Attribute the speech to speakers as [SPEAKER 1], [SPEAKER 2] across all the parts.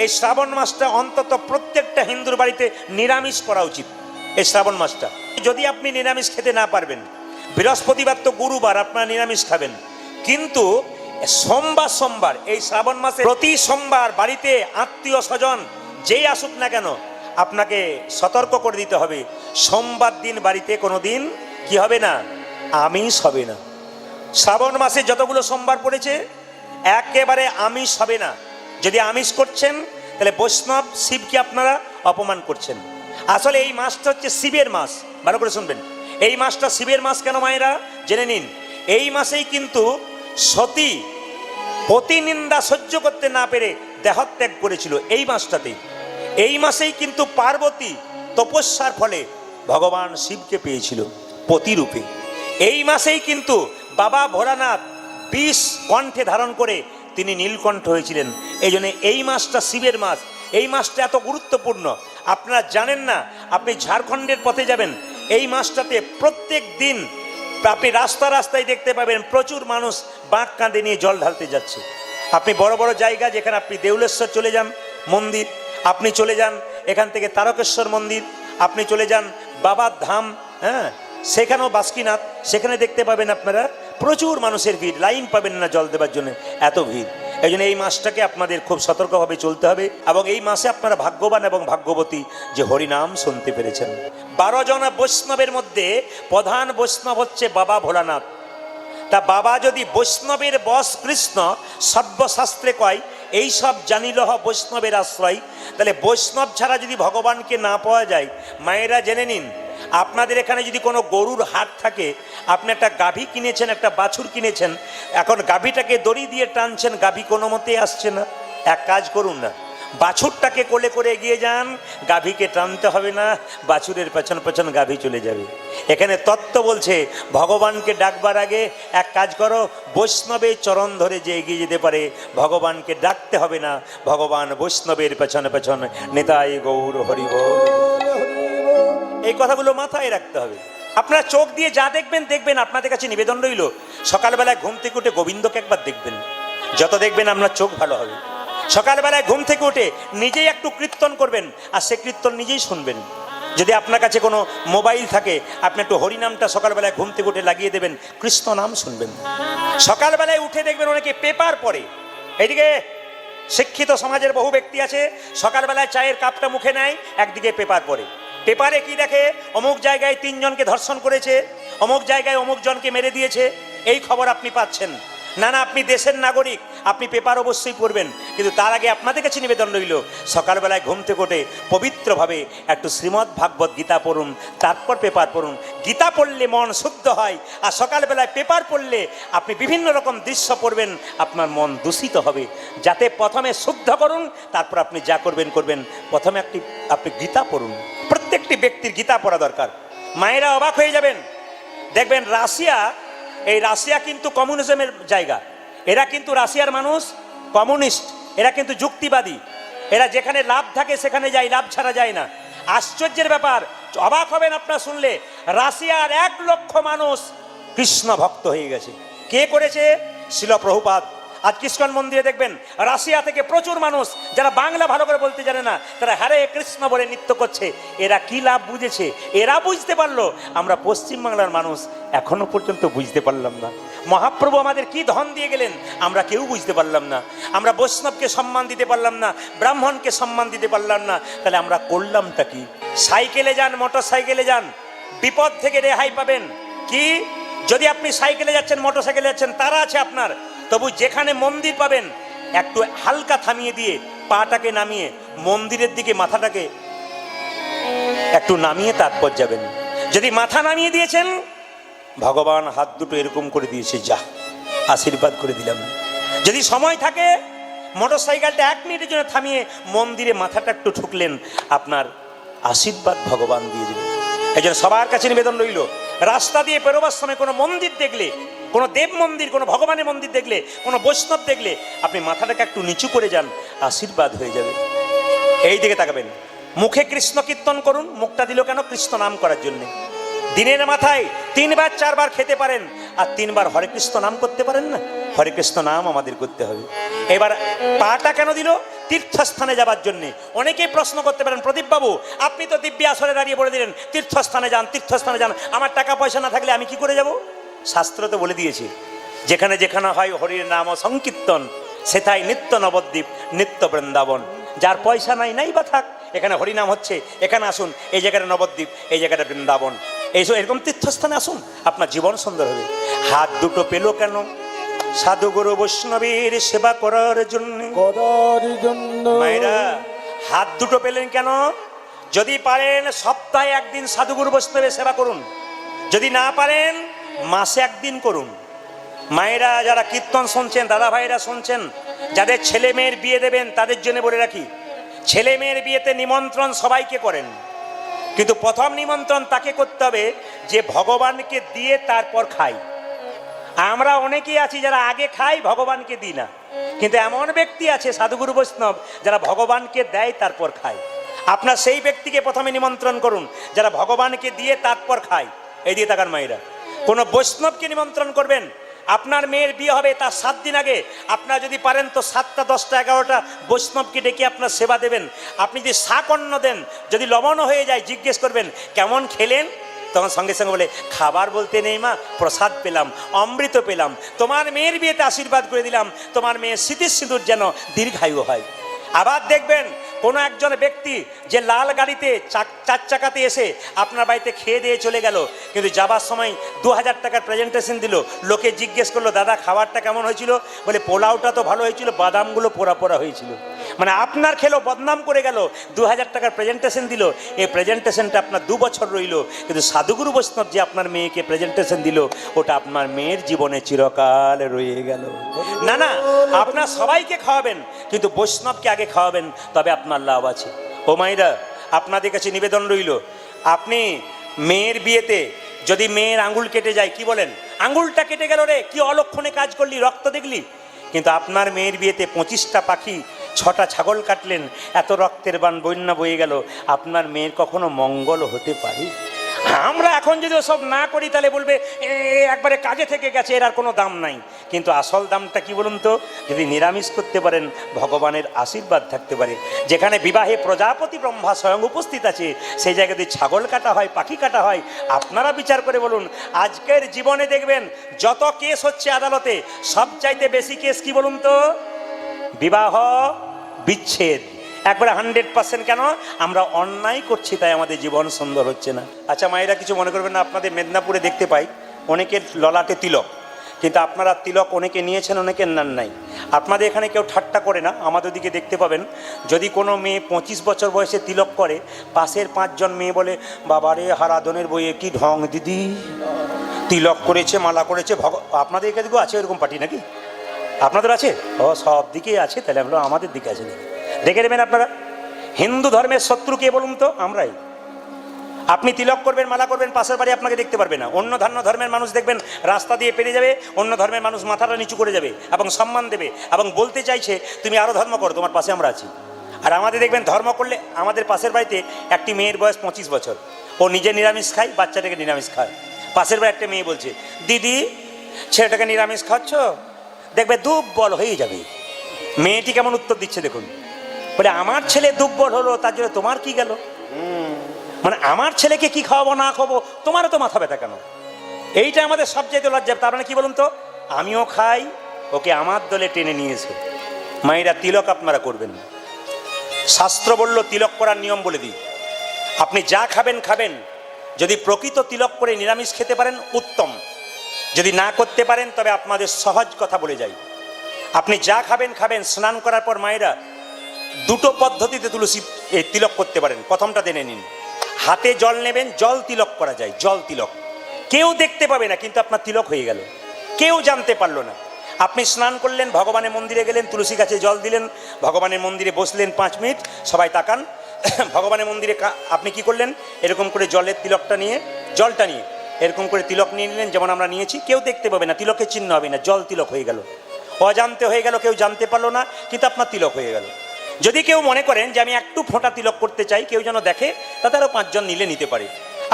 [SPEAKER 1] এই শ্রাবণ মাসটা অন্তত প্রত্যেকটা হিন্দুর বাড়িতে নিরামিষ করা উচিত। এই শ্রাবণ মাসটা যদি আপনি নিরামিষ খেতে না পারবেন, বৃহস্পতিবার তো গুরুবার আপনারা নিরামিষ খাবেন, কিন্তু সোমবার এই শ্রাবণ মাসে প্রতি সোমবার বাড়িতে আত্মীয় স্বজন যেই আসুক না কেন আপনাকে সতর্ক করে দিতে হবে, সোমবার দিন বাড়িতে কোনোদিন কি হবে না, আমিষ হবে না। শ্রাবণ মাসে যতগুলো সোমবার পড়েছে একেবারে আমিষ হবে না। যদি আমিষ করছেন তাহলে বৈষ্ণব শিবকে আপনারা অপমান করছেন। আসলে এই মাসটা হচ্ছে শিবের মাস, ভালো করে শুনবেন। এই মাসটা শিবের মাস কেন মায়েরা জেনে নিন। এই মাসেই কিন্তু সতী প্রতিনিন্দা সহ্য করতে না পেরে দেহত্যাগ করেছিল এই মাসটাতেই। এই মাসেই কিন্তু পার্বতী তপস্যার ফলে ভগবান শিবকে পেয়েছিল পতিরূপে। এই মাসেই কিন্তু বাবা ভোলানাথ বিষ কণ্ঠে ধারণ করে তিনি নীলকণ্ঠ হয়েছিলেন। এই জন্য এই মাসটা শিবের মাস। এই মাসটা এত গুরুত্বপূর্ণ আপনারা জানেন না। আপনি ঝাড়খণ্ডের পথে যাবেন, এই মাসটাতে প্রত্যেক দিন আপনি রাস্তায় দেখতে পাবেন প্রচুর মানুষ বাঁক কাঁধে নিয়ে জল ঢালতে যাচ্ছে। আপনি বড় বড় জায়গা, যেখানে আপনি দেউলেশ্বর চলে যান মন্দির, আপনি চলে যান এখান থেকে তারকেশ্বর মন্দির, আপনি চলে যান বাবার ধাম, হ্যাঁ সেখানেও বাসুকিনাথ, সেখানে দেখতে পাবেন আপনারা প্রচুর মানুষের ভিড়, লাইন পাবেন না জল দেবার জন্য, এত ভিড়। এই জন্য এই মাসটাকে আপনাদের খুব সতর্কভাবে চলতে হবে। এবং এই মাসে আপনারা ভাগ্যবান এবং ভাগ্যবতী যে হরিনাম শুনতে পেরেছেন। 12 জন বৈষ্ণবের মধ্যে প্রধান বৈষ্ণব হচ্ছে বাবা ভোলানাথ। তা বাবা যদি বৈষ্ণবের বশ কৃষ্ণ সর্বশাস্ত্রে কয় এই সব জানিলহ বৈষ্ণবের আশ্রয়, তাহলে বৈষ্ণব ছাড়া যদি ভগবানকে না পাওয়া যায়, মায়েরা জেনে নিন আপনাদের এখানে যদি কোনো গরুর হাট থাকে, আপনি একটা গাভী কিনেছেন, একটা বাছুর কিনেছেন, এখন গাভীটাকে দড়ি দিয়ে টানছেন, গাভী কোনো মতেই আসছে না। এক কাজ করুন না, বাছুরটাকে কোলে করে এগিয়ে যান, গাভীকে টানতে হবে না, বাছুরের পেছন পেছন গাভী চলে যাবে। এখানে তত্ত্ব বলছে ভগবানকে ডাকবার আগে এক কাজ করো, বৈষ্ণবের চরণ ধরে যে এগিয়ে যেতে পারে ভগবানকে ডাকতে হবে না, ভগবান বৈষ্ণবের পেছন পেছন নিতাই গৌর হরি বল। এই কথাগুলো মাথায় রাখতে হবে। আপনার চোখ দিয়ে যা দেখবেন আপনাদের কাছে নিবেদন রইল, সকালবেলায় ঘুম থেকে উঠে গোবিন্দকে একবার দেখবেন, যত দেখবেন আপনার চোখ ভালো হবে। সকালবেলায় ঘুম থেকে উঠে নিজেই একটু কীর্তন করবেন, আর সে কীর্তন নিজেই শুনবেন। যদি আপনার কাছে কোনো মোবাইল থাকে, আপনি একটু হরিনামটা সকালবেলায় ঘুম থেকে উঠে লাগিয়ে দেবেন, কৃষ্ণ নাম শুনবেন। সকালবেলায় উঠে দেখবেন অনেকে পেপার পড়ে। এইদিকে শিক্ষিত সমাজের বহু ব্যক্তি আছে, সকালবেলায় চায়ের কাপটা মুখে নেয়, একদিকে পেপার পড়ে। পেপারে কি দেখে, অমুক জায়গায় 3 জনকে ধর্ষণ করেছে, অমুক জায়গায় অমুক জনকে মেরে দিয়েছে, এই খবর আপনি পাচ্ছেন। না, আপনি দেশের নাগরিক, আপনি পেপার অবশ্যই পড়বেন, কিন্তু তার আগে আপনাদের কাছে নিবেদন রইল সকালবেলায় ঘুম থেকে উঠে পবিত্রভাবে একটু শ্রীমদ্ ভাগবত গীতা পড়ুন, তারপর পেপার পড়ুন। গীতা পড়লে মন শুদ্ধ হয়, আর সকালবেলায় পেপার পড়লে আপনি বিভিন্ন রকম দৃশ্য পড়বেন, আপনার মন দূষিত হবে। যাতে প্রথমে শুদ্ধ করুন, তারপর আপনি যা করবেন। প্রথমে আপনি গীতা পড়ুন। প্রত্যেকটি ব্যক্তির গীতা পড়া দরকার। মায়েরা অবাক হয়ে যাবেন, দেখবেন রাশিয়া কিন্তু কমিউনিজমের জায়গা। এরা কিন্তু রাশিয়ার মানুষ কমিউনিস্ট, এরা কিন্তু যুক্তিবাদী। এরা যেখানে লাভ থাকে সেখানে যায়, লাভ ছাড়া যায় না। আশ্চর্যের ব্যাপার, অবাক হবেন আপনারা শুনলে, রাশিয়ার 1 লক্ষ মানুষ কৃষ্ণ ভক্ত হয়ে গেছে। কে করেছে? শিল প্রভুপাদ। আজ কৃষ্ণ মন্দিরে দেখবেন রাশিয়া থেকে প্রচুর মানুষ, যারা বাংলা ভালো করে বলতে জানে না, তারা হরে কৃষ্ণ বলে নৃত্য করছে। এরা কি লাভ বুঝেছে? এরা বুঝতে পারলো, আমরা পশ্চিমবাংলার মানুষ এখনো পর্যন্ত বুঝতে পারলাম না। মহাপ্রভু আমাদের কি ধন দিয়ে গেলেন আমরা কেউ বুঝতে পারলাম না। আমরা বৈষ্ণবকে সম্মান দিতে পারলাম না, ব্রাহ্মণকে সম্মান দিতে পারলাম না। তাহলে আমরা করলামটা কি? সাইকেলে যান, মোটর সাইকেলে যান, বিপদ থেকে রেহাই পাবেন। কি যদি আপনি সাইকেলে যাচ্ছেন, মোটর সাইকেলে যাচ্ছেন, তারা আছে আপনার, তবু যেখানে মন্দির পাবেন একটু হালকা থামিয়ে দিয়ে পাটাকে নামিয়ে মন্দিরের দিকে মাথাটাকে একটু নামিয়ে তারপর যাবেন। যদি মাথা নামিয়ে দিয়েছেন, ভগবান হাত দুটো এরকম করে দিয়েছে, যা আশীর্বাদ করে দিলাম। যদি সময় থাকে, মোটর সাইকেলটা 1 মিনিটের জন্য থামিয়ে মন্দিরে মাথাটা একটু ঠুকলেন, আপনার আশীর্বাদ ভগবান দিয়ে দিলেন। এই জন্য সবার কাছে নিবেদন রইল, রাস্তা দিয়ে পেরোবার সময় কোনো মন্দির দেখলে, কোনো দেব মন্দির, কোনো ভগবানের মন্দির দেখলে, কোনো বৈষ্ণব দেখলে, আপনি মাথাটাকে একটু নিচু করে যান, আশীর্বাদ হয়ে যাবে। এই দিকে তাকাবেন। মুখে কৃষ্ণ কীর্তন করুন। মুখটা দিল কেন? কৃষ্ণ নাম করার জন্য। দিনের মাথায় 3 বার 4 বার খেতে পারেন, আর 3 বার হরে কৃষ্ণ নাম করতে পারেন না? হরে কৃষ্ণ নাম আমাদের করতে হবে। এবার পাটা কেন দিল? তীর্থস্থানে যাবার জন্য। অনেকেই প্রশ্ন করতে পারেন, প্রদীপ বাবু আপনি তো দিব্যি আসরে দাঁড়িয়ে বলে দিলেন তীর্থস্থানে যান, তীর্থস্থানে যান, আমার টাকা পয়সা না থাকলে আমি কি করে যাব? শাস্ত্র তো বলে দিয়েছে, যেখানে যেখানে হয় হরির নাম সংকীর্তন, সেথায় নিত্য নবদ্বীপ নিত্য বৃন্দাবন। যার পয়সা নাই নাই বা থাক, এখানে হরিনাম হচ্ছে, এখানে আসুন, এই জায়গাটা নবদ্বীপ, এই জায়গাটা বৃন্দাবন, এইসব এরকম তীর্থস্থানে আসুন, আপনার জীবন সুন্দর হবে। হাত দুটো পেল কেন? সাধু গুরু বৈষ্ণবের সেবা করার জন্য। মায়েরা হাত দুটো পেলেন কেন? যদি পারেন সপ্তাহে একদিন সাধু গুরু বৈষ্ণবের সেবা করুন, যদি না পারেন মাসে একদিন করুন। মায়েরা যারা কীর্তন শুনছেন, দাদা ভাইরা শুনছেন, যাদের ছেলে মেয়ের বিয়ে দেবেন তাদের জন্য বলে রাখি, ছেলে মেয়ের বিয়েতে নিমন্ত্রণ সবাইকে করেন, কিন্তু প্রথম নিমন্ত্রণ তাকে করতে হবে যে ভগবানকে দিয়ে তারপর খাই। আমরা অনেকেই আছি যারা আগে খাই, ভগবানকে দিই না, কিন্তু এমন ব্যক্তি আছে সাধুগুরু বৈষ্ণব যারা ভগবানকে দেয় তারপর খায়। আপনার সেই ব্যক্তিকে প্রথমে নিমন্ত্রণ করুন যারা ভগবানকে দিয়ে তারপর খায়। এই দিয়ে তাকান মায়েরা, কোনো বৈষ্ণবকে নিমন্ত্রণ করবেন। আপনার মেয়ের বিয়ে হবে তার 7 দিন আগে আপনারা যদি পারেন তো 7টা 10টা 11টা বৈষ্ণবকে ডেকে আপনার সেবা দেবেন। আপনি যদি শাক অন্ন দেন, যদি লবণও হয়ে যায় জিজ্ঞেস করবেন কেমন খেলেন, তখন সঙ্গে সঙ্গে বলে খাবার বলতে নেই মা, প্রসাদ পেলাম, অমৃত পেলাম, তোমার মেয়ের বিয়েতে আশীর্বাদ করে দিলাম, তোমার মেয়ের স্মৃতির সিঁদুর যেন দীর্ঘায়ু হয়। আবার দেখবেন কোনো একজন ব্যক্তি যে লাল গাড়িতে 4 চাকাতে এসে আপনার বাড়িতে খেয়ে দিয়ে চলে গেল, কিন্তু যাবার সময় 2000 টাকার প্রেজেন্টেশন দিল। লোকে জিজ্ঞেস করলো দাদা খাবারটা কেমন হয়েছিল? বলে পোলাওটা তো ভালো হয়েছিল, বাদামগুলো পোড়া পোড়া হয়েছিল। মানে আপনার খেলো, বদনাম করে গেল, 2000 টাকার প্রেজেন্টেশন দিল, এই প্রেজেন্টেশনটা আপনার 2 বছর রইল, কিন্তু সাধুগুরু বৈষ্ণব যে আপনার মেয়েকে প্রেজেন্টেশন দিল ওটা আপনার মেয়ের জীবনে চিরকাল রয়ে গেল। না না, আপনার সবাইকে খাওয়াবেন, কিন্তু বৈষ্ণবকে আগে খাওয়াবেন, তবে আপনার লাভ আছে। ও মাইরা, আপনাদের কাছে নিবেদন রইল, আপনি মেয়ের বিয়েতে যদি মেয়ের আঙ্গুল কেটে যায়, কি বলেন? আঙ্গুলটা কেটে গেল রে, কি অলক্ষণে কাজ করলি, রক্ত দেখলি? কিন্তু আপনার মেয়ের বিয়েতে 25টা পাখি, 6টা ছাগল কাটলেন, এত রক্তের বান বন্যা বয়ে গেল, আপনার মেয়ের কখনো মঙ্গল হতে পারে? আমরা এখন যদি ওসব না করি তাহলে বলবে একবারে কাজে থেকে গেছে, এর আর কোনো দাম নাই। কিন্তু আসল দামটা কি বলুন তো? যদি নিরামিষ করতে পারেন, ভগবানের আশীর্বাদ থাকতে পারে। যেখানে বিবাহে প্রজাপতি ব্রহ্মা স্বয়ং উপস্থিত আছে, সেই জায়গাতে ছাগল কাটা হয়, পাখি কাটা হয়। আপনারা বিচার করে বলুন, আজকের জীবনে দেখবেন যত কেস হচ্ছে আদালতে, সবচাইতে বেশি কেস কি বলুন তো? বিবাহ বিচ্ছেদ। একবারে 100%। কেন? আমরা অন্যায় করছি, তাই আমাদের জীবন সুন্দর হচ্ছে না। আচ্ছা মায়েরা, কিছু মনে করবেন না, আপনাদের মেদিনীপুরে দেখতে পাই অনেকের ললাটে তিলক, কিন্তু আপনারা তিলক অনেকে নিয়েছেন, অনেকের নেন নাই। আপনাদের এখানে কেউ ঠাট্টা করে না, আমাদের দিকে দেখতে পাবেন যদি কোনো মেয়ে 25 বছর বয়সে তিলক করে, পাশের 5 জন মেয়ে বলে বাবারে হারাধনের বইয়ে কি ঢং দিদি, তিলক করেছে, মালা করেছে। আপনাদের এখানে আছে এরকম পার্টি নাকি? আপনাদের আছে? ও, সব দিকেই আছে, তাহলে আমরা আমাদের দিকে আছে নাকি? দেখে নেবেন আপনারা। হিন্দু ধর্মের শত্রু কে বলুন তো? আমরাই। আপনি তিলক করবেন, মালা করবেন, পাশের বাড়ি আপনাকে দেখতে পারবে না। অন্য ধর্মের মানুষ দেখবেন রাস্তা দিয়ে পেরিয়ে যাবে, অন্য ধর্মের মানুষ মাথাটা নিচু করে যাবে এবং সম্মান দেবে এবং বলতে চাইছে তুমি আরো ধর্ম করো, তোমার পাশে আমরা আছি। আর আমাদের দেখবেন ধর্ম করলে, আমাদের পাশের বাড়িতে একটি মেয়ের বয়স 25 বছর, ও নিজে নিরামিষ খায়, বাচ্চাটাকে নিরামিষ খায়। পাশের বাড়ি একটা মেয়ে বলছে দিদি ছেলেটাকে নিরামিষ খাচ্ছ, দেখবে দুর্বল হয়ে যাবে। মেয়েটি কেমন উত্তর দিচ্ছে দেখুন, বলে আমার ছেলে দুর্বল হলো তার জন্য তোমার কি গেল? মানে আমার ছেলেকে কি খাওয়াবো না খাবো, তোমারও তো মাথা ব্যথা কেন? এইটা আমাদের সবচেয়ে লজ্জা। তার মানে কি বলুন তো? আমিও খাই, ওকে আমার দলে টেনে নিয়েছে। মায়েরা, তিলক আপনারা করবেন। শাস্ত্র বলল তিলক করার নিয়ম বলে দিই, আপনি যা খাবেন খাবেন, যদি প্রকৃত তিলক করে নিরামিষ খেতে পারেন উত্তম, যদি না করতে পারেন তবে আপনাদের সহজ কথা বলে যাই, আপনি যা খাবেন খাবেন। স্নান করার পর মায়েরা 2টো পদ্ধতিতে তুলসী তিলক করতে পারেন। প্রথমটা জেনে নিন, হাতে জল নেবেন, জল তিলক করা যায়, জল তিলক। কেউ দেখতে পাবে না, কিন্তু আপনার তিলক হয়ে গেল, কেউ জানতে পারলো না। আপনি স্নান করলেন, ভগবানের মন্দিরে গেলেন, তুলসী গাছে জল দিলেন, ভগবানের মন্দিরে বসলেন 5 মিনিট, সবাই তাকান। ভগবানের মন্দিরে আপনি কি করলেন? এরকম করে জলের তিলকটা নিয়ে, জলটা নিয়ে এরকম করে তিলক নিয়ে নিলেন, যেমন আমরা নিয়েছি। কেউ দেখতে পাবে না, তিলকের চিহ্ন হবে না, জল তিলক হয়ে গেল, অজান্তে হয়ে গেল, কেউ জানতে পারলো না, কিন্তু আপনার তিলক হয়ে গেল। যদি কেউ মনে করেন যে আমি একটু ফোঁটা তিলক করতে চাই, কেউ যেন দেখে, তাতে আরও 5 জন নিলে নিতে পারে।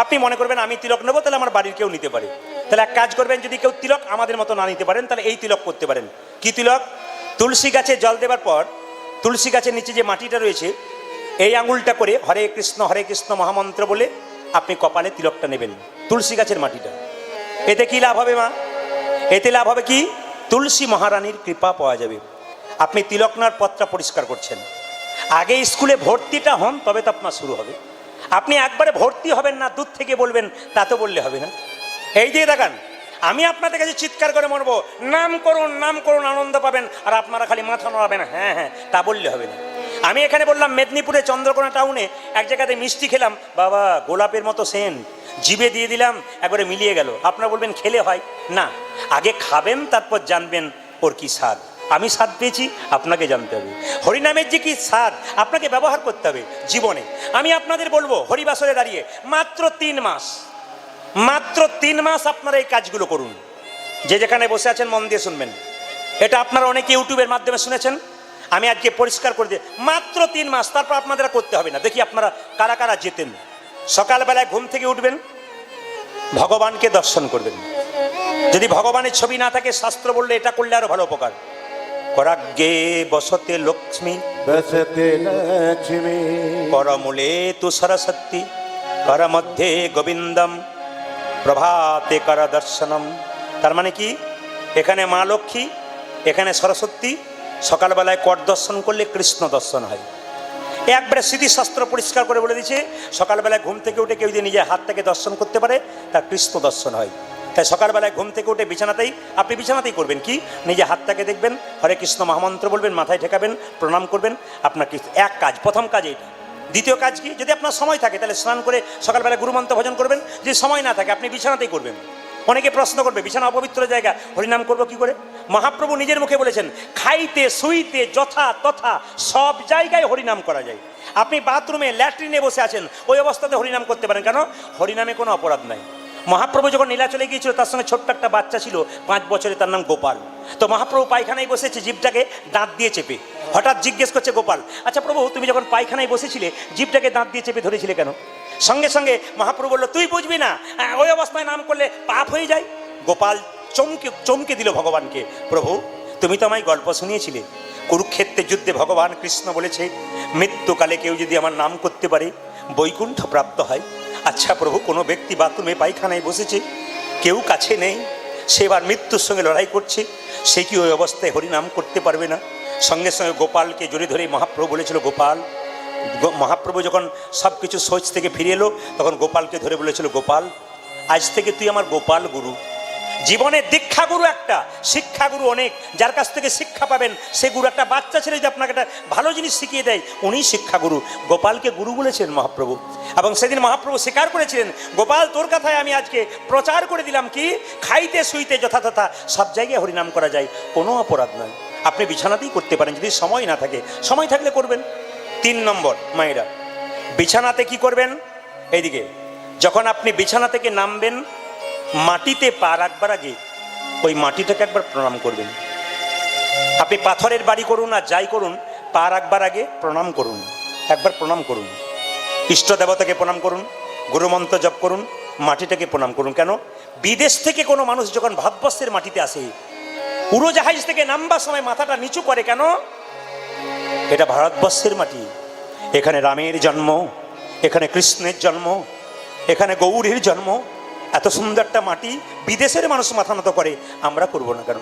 [SPEAKER 1] আপনি মনে করবেন আমি তিলক নেবো, তাহলে আমার বাড়ির কেউ নিতে পারে। তাহলে এক কাজ করবেন, যদি কেউ তিলক আমাদের মতো না নিতে পারেন তাহলে এই তিলক করতে পারেন। কি তিলক? তুলসী গাছে জল দেওয়ার পর তুলসী গাছের নিচে যে মাটিটা রয়েছে এই আঙুলটা করে হরে কৃষ্ণ মহামন্ত্র বলে আপনি কপালে তিলকটা নেবেন, তুলসী গাছের মাটিটা। এতে কি লাভ হবে মা? এতে লাভ হবে কি? তুলসী মহারানীর কৃপা পাওয়া যাবে। আপনি তিলক নেওয়ার পথটা পরিষ্কার করছেন। আগে স্কুলে ভর্তিটা হন, তবে তো আপনার শুরু হবে। আপনি একবারে ভর্তি হবেন না, দূর থেকে বলবেন, তা তো বললে হবে না। এই দিয়ে দেখান, আমি আপনাদের কাছে চিৎকার করে মরবো, নাম করুন, আনন্দ পাবেন, আর আপনারা খালি মাথা নড়াবেন হ্যাঁ হ্যাঁ, তা বললে হবে না। আমি এখানে বললাম মেদিনীপুরে চন্দ্রকোনা টাউনে এক জায়গাতে মিষ্টি খেলাম, বাবা গোলাপের মতো সেন্ট, জিভে দিয়ে দিলাম, একবারে মিলিয়ে গেল। আপনারা বলবেন খেলে হয় না, আগে খাবেন তারপর জানবেন ওর কি স্বাদ। আমি স্বাদ পেয়েছি, আপনাকে জানতে হবে হরিনামের যে কি স্বাদ, আপনাকে ব্যবহার করতে হবে জীবনে। আমি আপনাদের বলবো হরিবাসরে দাঁড়িয়ে মাত্র 3 মাস আপনারা এই কাজগুলো করুন। যে যেখানে বসে আছেন মন দিয়ে শুনবেন, এটা আপনারা অনেকে ইউটিউবের মাধ্যমে শুনেছেন, আমি আজকে পরিষ্কার করে দিই, মাত্র 3 মাস, তারপর আপনাদের করতে হবে না। দেখি আপনারা কারা কারা যেতেন। সকালবেলায় ঘুম থেকে উঠবেন, ভগবানকে দর্শন করবেন। যদি ভগবানের ছবি না থাকে, শাস্ত্র বললে এটা করলে আরো ভালো উপকার। করাগ্গে বসতে লক্ষ্মী করমূলে তু সরস্বতী কর মধ্যে গোবিন্দম প্রভাতে কর দর্শনম। তার মানে কি? এখানে মা লক্ষ্মী, এখানে সরস্বতী, সকালবেলায় কর দর্শন করলে কৃষ্ণ দর্শন হয়। একবারে স্মৃতিশাস্ত্র পরিষ্কার করে বলে দিচ্ছে, সকালবেলায় ঘুম থেকে উঠে কেউ যদি নিজের হাতটাকে দর্শন করতে পারে তার কৃষ্ণ দর্শন হয়। তাই সকালবেলায় ঘুম থেকে উঠে আপনি বিছানাতেই করবেন কি, নিজের হাতটাকে দেখবেন, হরে কৃষ্ণ মহামন্ত্র বলবেন, মাথায় ঠেকাবেন, প্রণাম করবেন। আপনার কি এক কাজ, প্রথম কাজ এইটা। দ্বিতীয় কাজ কি? যদি আপনার সময় থাকে তাহলে স্নান করে সকালবেলা গুরুমন্ত্র ভজন করবেন। যদি সময় না থাকে আপনি বিছানাতেই করবেন। অনেকে প্রশ্ন করবে, বিছানা অপবিত্র জায়গা, হরিনাম করবো কি করে? মহাপ্রভু নিজের মুখে বলেছেন, খাইতে শুইতে যথা তথা সব জায়গায় হরিনাম করা যায়। আপনি বাথরুমে ল্যাট্রিনে বসে আছেন, ওই অবস্থাতে হরিনাম করতে পারেন। কেন? হরিনামে কোনো অপরাধ নাই। মহাপ্রভু যখন নীলাচলে গিয়েছিল, তার সঙ্গে ছোট্ট একটা বাচ্চা ছিল 5 বছরের, তার নাম গোপাল। তো মহাপ্রভু পায়খানায় বসেছে, জিভটাকে দাঁত দিয়ে চেপে। হঠাৎ জিজ্ঞেস করছে গোপাল, আচ্ছা প্রভু, তুমি যখন পায়খানায় বসেছিলে জিভটাকে দাঁত দিয়ে চেপে ধরেছিলে কেন? সঙ্গে সঙ্গে মহাপ্রভু বলল, তুই বুঝবি না, ওই অবস্থায় নাম করলে পাপ হয়ে যায়। গোপাল চমকে দিল ভগবানকে, প্রভু তুমি তো আমায় গল্প শুনিয়েছিলে, কুরুক্ষেত্রের যুদ্ধে ভগবান কৃষ্ণ বলেছে, মৃত্যুকালে কেউ যদি আমার নাম করতে পারে বৈকুণ্ঠ প্রাপ্ত হয়। আচ্ছা প্রভু, কোনো ব্যক্তি বাথরুমে পায়খানায় বসেছে, কেউ কাছে নেই, সে এবার মৃত্যুর সঙ্গে লড়াই করছে, সে কি ওই অবস্থায় হরিনাম করতে পারবে না? সঙ্গে সঙ্গে গোপালকে জড়িয়ে ধরে মহাপ্রভু বলেছিল, গোপাল। মহাপ্রভু যখন সব কিছু সোচ থেকে ফিরে এলো, তখন গোপালকে ধরে বলেছিল, গোপাল আজ থেকে তুই আমার গোপাল গুরু। জীবনে দীক্ষা গুরু একটা, শিক্ষা গুরু অনেক। যার কাছ থেকে শিক্ষা পাবেন সে গুরু। একটা বাচ্চা ছেলে যদি আপনাকে একটা ভালো জিনিস শিখিয়ে দেয়, উনি শিক্ষা গুরু। গোপালকে গুরু বলেছেন মহাপ্রভু। এবং সেদিন মহাপ্রভু স্বীকার করেছিলেন, গোপাল তোর কথায় আমি আজকে প্রচার করে দিলাম কি, খাইতে শুইতে যথাযথা সব জায়গায় হরিনাম করা যায়, কোনো অপরাধ নয়। আপনি বিছানাতেই করতে পারেন, যদি সময় না থাকে। সময় থাকলে করবেন। 3 নম্বর, মায়েরা বিছানাতে কি করবেন? এইদিকে যখন আপনি বিছানা থেকে নামবেন, মাটিতে পা রাখবার আগে ওই মাটিটাকে একবার প্রণাম করবেন। আপনি পাথরের বাড়ি করুন আর যাই করুন, পা রাখবার আগে প্রণাম করুন, একবার প্রণাম করুন। ইষ্ট দেবতাকে প্রণাম করুন, গুরুমন্ত্র জপ করুন, মাটিটাকে প্রণাম করুন। কেন? বিদেশ থেকে কোনো মানুষ যখন ভারতবর্ষের মাটিতে আসে, উড়োজাহাজ থেকে নামবার সময় মাথাটা নিচু করে কেন? এটা ভারতবর্ষের মাটি, এখানে রামের জন্ম, এখানে কৃষ্ণের জন্ম, এখানে গৌরীর জন্ম। এত সুন্দর একটা মাটি, বিদেশের মানুষ মাথা নত করে, আমরা করব না কেন?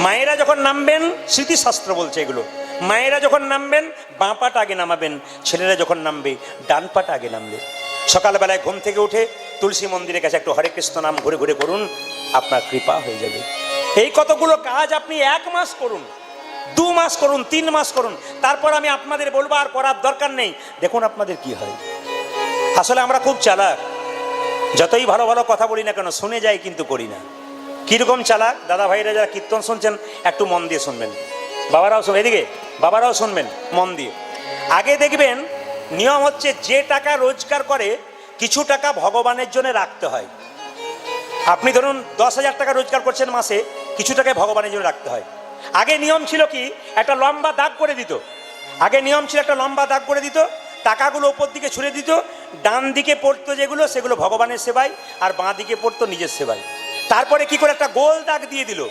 [SPEAKER 1] মায়েরা যখন নামবেন, স্মৃতিশাস্ত্র বলছে এগুলো, মায়েরা যখন নামবেন বাঁ পাটা আগে নামাবেন, ছেলেরা যখন নামবে ডান পাটা আগে নামবে। সকালবেলায় ঘুম থেকে উঠে তুলসী মন্দিরের কাছে একটু হরে কৃষ্ণ নাম ঘুরে ঘুরে করুন, আপনার কৃপা হয়ে যাবে। এই কতগুলো কাজ আপনি 1 মাস করুন, 2 মাস করুন, 3 মাস করুন, তারপর আমি আপনাদের বলবো আর করার দরকার নেই। দেখুন আপনাদের কি হয়। আসলে আমরা খুব চালাক, যতই ভালো ভালো কথা বলি না কেন শুনে যাই কিন্তু করি না। কীরকম চালাক? দাদা ভাইরা যারা কীর্তন শুনছেন একটু মন দিয়ে শুনবেন, বাবারাও শুনবেন, এদিকে বাবারাও শুনবেন মন দিয়ে। আগে দেখবেন নিয়ম হচ্ছে, যে টাকা রোজগার করে কিছু টাকা ভগবানের জন্য রাখতে হয়। আপনি ধরুন 10,000 টাকা রোজগার করছেন মাসে, কিছু টাকায় ভগবানের জন্য রাখতে হয়। আগে নিয়ম ছিল কি, একটা লম্বা দাগ করে দিত। আগে নিয়ম ছিল একটা লম্বা দাগ করে দিত, টাকাগুলো ওপর দিকে ছুঁড়ে দিত, ডান দিকে পড়তো যেগুলো সেগুলো ভগবানের সেবায়, আর বাঁ দিকে পড়তো নিজের সেবায়। তারপরে কি করে একটা গোল দাগ দিয়ে দিল,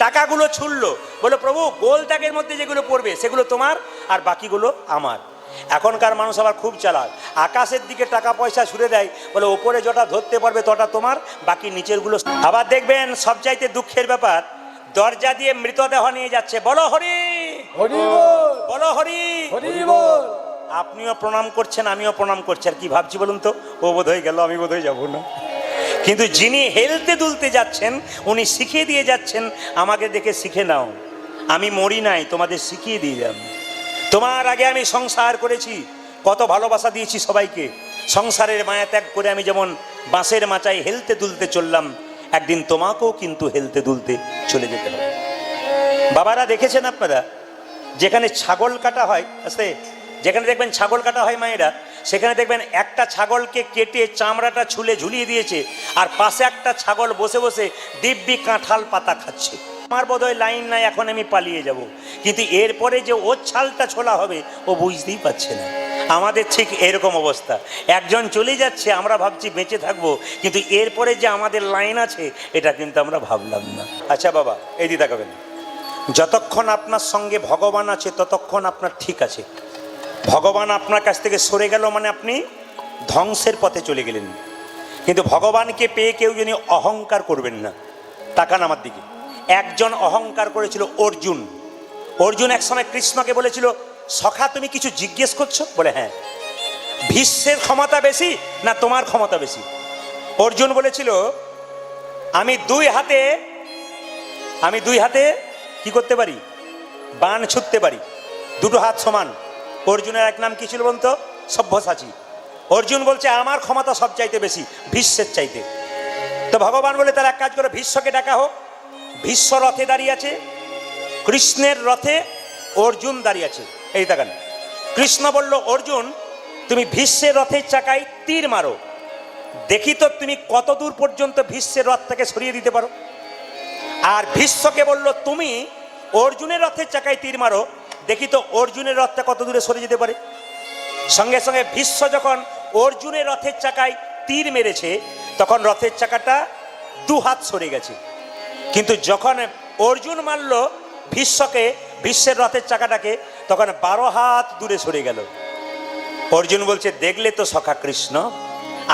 [SPEAKER 1] টাকাগুলো ছুড়লো, বলো প্রভু গোল দাগের মধ্যে যেগুলো পড়বে সেগুলো তোমার আর বাকিগুলো আমার। এখনকার মানুষ আবার খুব চালাক, আকাশের দিকে টাকা পয়সা ছুড়ে দেয়, বলে ওপরে যটা ধরতে পারবে তটা তোমার, বাকি নিচেরগুলো। আবার দেখবেন সবচাইতে দুঃখের ব্যাপার, দরজা দিয়ে মৃতদেহ নিয়ে যাচ্ছে, বলো হরি
[SPEAKER 2] হরি বল,
[SPEAKER 1] বলো হরি।
[SPEAKER 2] হরি বল।
[SPEAKER 1] আপনিও প্রণাম করছেন, আমিও প্রণাম করছি, আর কি ভাবছি বলুন তো, ও বোধ হয়ে গেল, আমি বোধ হয়ে যাবো না। কিন্তু যিনি হেলতে দুলতে যাচ্ছেন উনি শিখিয়ে দিয়ে যাচ্ছেন, আমাকে দেখে শিখে নাও, আমি মরি নাই, তোমাদের শিখিয়ে দিয়ে যান। তোমার আগে আমি সংসার করেছি, কত ভালোবাসা দিয়েছি সবাইকে, সংসারের মায়া ত্যাগ করে আমি যেমন বাঁশের মাচায় হেলতে দুলতে চললাম, একদিন তোমাকেও কিন্তু হেলতে দুলতে চলে যেতে হবে। বাবারা দেখেছেন আপনারা, যেখানে ছাগল কাটা হয়, আস্তে, যেখানে দেখবেন ছাগল কাটা হয় মায়েরা, সেখানে দেখবেন একটা ছাগলকে কেটে চামড়াটা ছুলে ঝুলিয়ে দিয়েছে, আর পাশে একটা ছাগল বসে বসে দিব্যি কাঁঠাল পাতা খাচ্ছে। আমার বোধহয় লাইন নাই, এখন আমি পালিয়ে যাব, কিন্তু এরপরে যে ওর ছালটা ছোলা হবে ও বুঝতেই পারছে না। আমাদের ঠিক এরকম অবস্থা, একজন চলে যাচ্ছে, আমরা ভাবছি বেঁচে থাকবো, কিন্তু এরপরে যে আমাদের লাইন আছে এটা কিন্তু আমরা ভাবলাম না। আচ্ছা বাবা, এই দিকে তাকাবেন, যতক্ষণ আপনার সঙ্গে ভগবান আছে ততক্ষণ আপনার ঠিক আছে। ভগবান আপনার কাছ থেকে সরে গেল মানে আপনি ধ্বংসের পথে চলে গেলেন। কিন্তু ভগবানকে পেয়ে কেউ যেন অহংকার করবেন না। তাকান আমার দিকে, একজন অহংকার করেছিল অর্জুন। অর্জুন এক সময় কৃষ্ণকে বলেছিল, সখা তুমি কিছু জিজ্ঞেস করছো? বলে হ্যাঁ। ভীষ্মের ক্ষমতা বেশি না তোমার ক্ষমতা বেশি? অর্জুন বলেছিল, আমি দুই হাতে কি করতে পারি? বাণ ছুটতে পারি, দুটো হাত সমান। অর্জুনের এক নাম কি ছিল বলতো? সব্যসাচী। অর্জুন বলছে আমার ক্ষমতা সব চাইতে বেশি ভীষ্মের চাইতে। তো ভগবান বলে তার এক কাজ করে, ভীষ্মকে ডাকা হোক। ভীষ্ম রথে দাঁড়িয়ে আছে, কৃষ্ণের রথে অর্জুন দাঁড়িয়ে আছে। এই দেখান, কৃষ্ণ বলল, অর্জুন তুমি ভীষ্মের রথের চাকায় তীর মারো, দেখি তো তুমি কত দূর পর্যন্ত ভীষ্মের রথ থেকে সরিয়ে দিতে পারো। আর ভীষ্মকে বলল, তুমি অর্জুনের রথের চাকায় তীর মারো, দেখি তো অর্জুনের রথটা কত দূরে সরে যেতে পারে। সঙ্গে সঙ্গে ভীষ্ম যখন অর্জুনের রথের চাকায় তীর মেরেছে, তখন রথের চাকাটা দু হাত সরে গেছে। কিন্তু যখন অর্জুন মারল ভীষ্মকে, ভীষ্মের রথের চাকাটাকে, তখন 12 হাত দূরে সরে গেল। অর্জুন বলছে, দেখলে তো সখা কৃষ্ণ,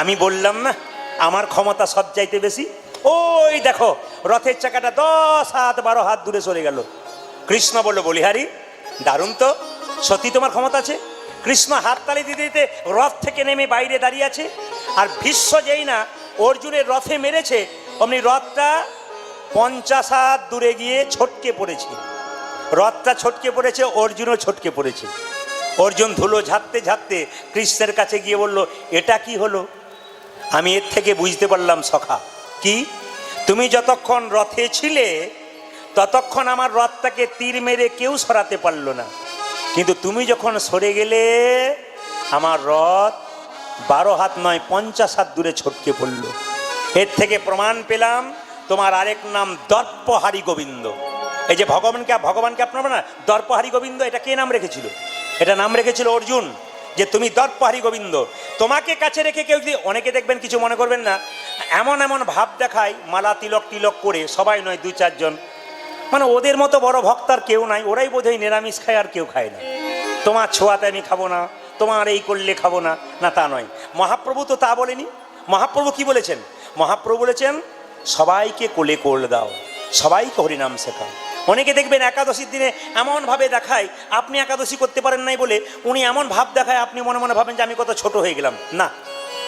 [SPEAKER 1] আমি বললাম না আমার ক্ষমতা সব চাইতে বেশি। ওই দেখো রথের চাকাটা 10 হাত 12 হাত দূরে সরে গেল। কৃষ্ণ বলল, বলিহারি দারুণ তো, সত্যি তোমার ক্ষমতা আছে। কৃষ্ণ হাততালি দিতে দিতে রথ থেকে নেমে বাইরে দাঁড়িয়ে আছে। আর ভীষ্ম যেই না অর্জুনের রথে মেরেছে, অমনি রথটা 50 হাত দূরে গিয়ে ছটকে পড়েছে। রথটা ছটকে পড়েছে, অর্জুনও ছটকে পড়েছে। অর্জুন ধুলো ঝাড়তে ঝাড়তে কৃষ্ণের কাছে গিয়ে বলল, এটা কি হলো? আমি এর থেকে বুঝতে পারলাম সখা, কি তুমি যতক্ষণ রথে ছিলে ততক্ষণ আমার রথটাকে তীর মেরে কেউ সরাতে পারলো না, কিন্তু তুমি যখন সরে গেলে আমার রথ 12 হাত নয় 50 হাত দূরে ছটকে পড়ল। এর থেকে প্রমাণ পেলাম তোমার আরেক নাম দর্পহারি গোবিন্দ। এই যে ভগবানকে আপনার না দর্পহারি গোবিন্দ, এটা কে নাম রেখেছিল? এটা নাম রেখেছিল অর্জুন, যে তুমি দর্পহারি গোবিন্দ। তোমাকে কাছে রেখে কেউ যদি, অনেকে দেখবেন কিছু মনে করবেন না, এমন এমন ভাব দেখায় মালা তিলক টিলক করে, সবাই নয় 2-4 জন, মানে ওদের মতো বড় ভক্তার কেউ নাই, ওরাই বোধহয় নিরামিষ খায় আর কেউ খায় না। তোমার ছোঁয়াতে আমি খাবো না, তোমার এই করলে খাবো না, না তা নয়। মহাপ্রভু তো তা বলেনি। মহাপ্রভু কি বলেছেন? মহাপ্রভু বলেছেন, সবাইকে কোলে কোল দাও, সবাইকে হরিনাম শেখাও। অনেকে দেখবেন একাদশীর দিনে এমনভাবে দেখায়, আপনি একাদশী করতে পারেন নাই বলে উনি এমন ভাব দেখায়, আপনি মনে মনে ভাবেন যে আমি কত ছোট হয়ে গেলাম। না,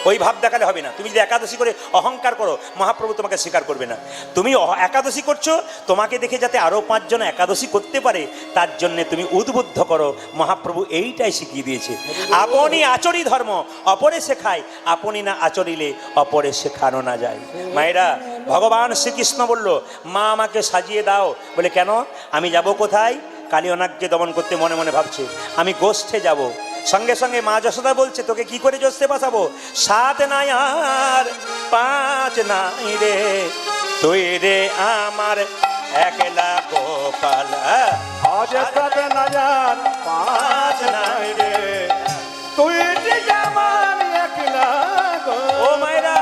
[SPEAKER 1] ওই ভাব দেখালে হবে না। তুমি যদি একাদশী করে অহংকার করো, মহাপ্রভু তোমাকে স্বীকার করবে না। তুমি একাদশী করছো, তোমাকে দেখে যাতে আরও 5 জন একাদশী করতে পারে তার জন্যে তুমি উদ্বুদ্ধ করো। মহাপ্রভু এইটাই শিখিয়ে দিয়েছে, আপনি আচরি ধর্ম অপরে শেখায়, আপনি না আচরিলে অপরে শেখানো না যায়। মায়েরা, ভগবান শ্রীকৃষ্ণ বলল, মা আমাকে সাজিয়ে দাও। বলে কেন? আমি যাব কোথায়? কালী অনাগকে দমন করতে। মনে মনে ভাবছে আমি গোষ্ঠে যাব। সঙ্গে সঙ্গে মা যশোদা বলছে, তোকে কি করে গোষ্ঠে বসাবো? 7 নাই আর 5 নাই রে, তুই রে আমার একলা গোপাল।
[SPEAKER 2] 7 নাই আর 5 নাই রে, তুই আমার একলা গোপাল।
[SPEAKER 1] ও মায়েরা,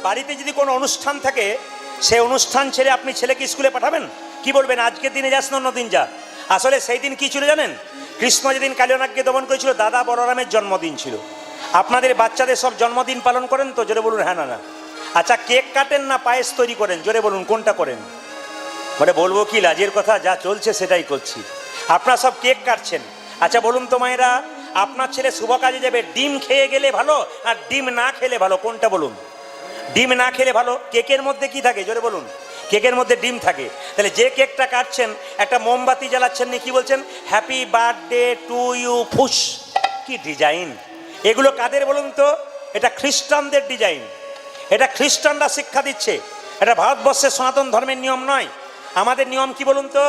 [SPEAKER 1] বাড়িতে যদি কোনো অনুষ্ঠান থাকে, সে অনুষ্ঠান ছেড়ে আপনি ছেলেকে স্কুলে পাঠাবেন? কি বলবেন, আজকের দিনে যাস না অন্যদিন যা? আসলে সেই দিন কি ছিল জানেন? কৃষ্ণ যেদিন কালিয়ানাগকে দমন করেছিল, দাদা বলরামের জন্মদিন ছিল। আপনাদের বাচ্চাদের সব জন্মদিন পালন করেন তো? জোরে বলুন হ্যাঁ না না। আচ্ছা, কেক কাটেন না পায়েস তৈরি করেন? জোরে বলুন কোনটা করেন? মানে বলবো কি, লাজের কথা, যা চলছে সেটাই করছি। আপনারা সব কেক কাটছেন। আচ্ছা বলুন তো মায়েরা, আপনার ছেলে শুভ কাজে যাবে, ডিম খেয়ে গেলে ভালো আর ডিম না খেলে ভালো, কোনটা বলুন? ডিম না খেলে ভালো। কেকের মধ্যে কি থাকে জোরে বলুন? কেকের মধ্যে ডিম থাকে। তাহলে যে কেকটা কাটছেন, একটা মোমবাতি জ্বালাচ্ছেন নি, কি বলছেন? হ্যাপি বার্থডে টু ইউ ফুস। কি ডিজাইন এগুলো, কাদের বলুন তো? এটা খ্রিস্টানদের ডিজাইন। এটা খ্রিস্টানরা শিক্ষা দিচ্ছে, এটা ভারতবর্ষের সনাতন ধর্মের নিয়ম নয়। আমাদের নিয়ম কি বলুন তো?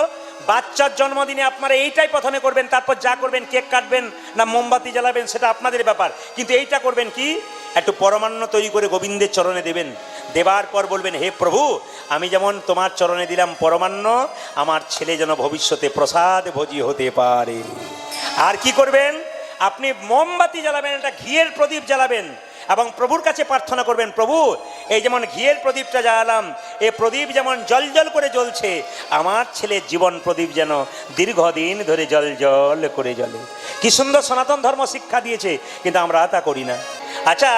[SPEAKER 1] বাচ্চার জন্মদিনে আপনারা এইটাই প্রথমে করবেন, তারপর যা করবেন, কেক কাটবেন না মোমবাতি জ্বালাবেন সেটা আপনাদের ব্যাপার। কিন্তু এইটা করবেন কি, একটু পরমান্ন তৈরি করে গোবিন্দের চরণে দেবেন। দেবার পর বলবেন, হে প্রভু, আমি যেমন তোমার চরণে দিলাম পরমান্ন, আমার ছেলে যেন ভবিষ্যতে প্রসাদ ভোজী হতে পারে। আর কি করবেন? আপনি মোমবাতি জ্বালাবেন, এটা ঘিয়ের প্রদীপ জ্বালাবেন এবং প্রভুর কাছে প্রার্থনা করবেন, প্রভু এই যেমন ঘিয়ের প্রদীপটা জ্বালালাম, এই প্রদীপ যেমন জল জল করে জ্বলছে, আমার ছেলের জীবন প্রদীপ যেন দীর্ঘদিন ধরে জল জল করে জ্বলে। কি সুন্দর সনাতন ধর্ম শিক্ষা দিয়েছে, কিন্তু আমরা তা করি না। আচ্ছা,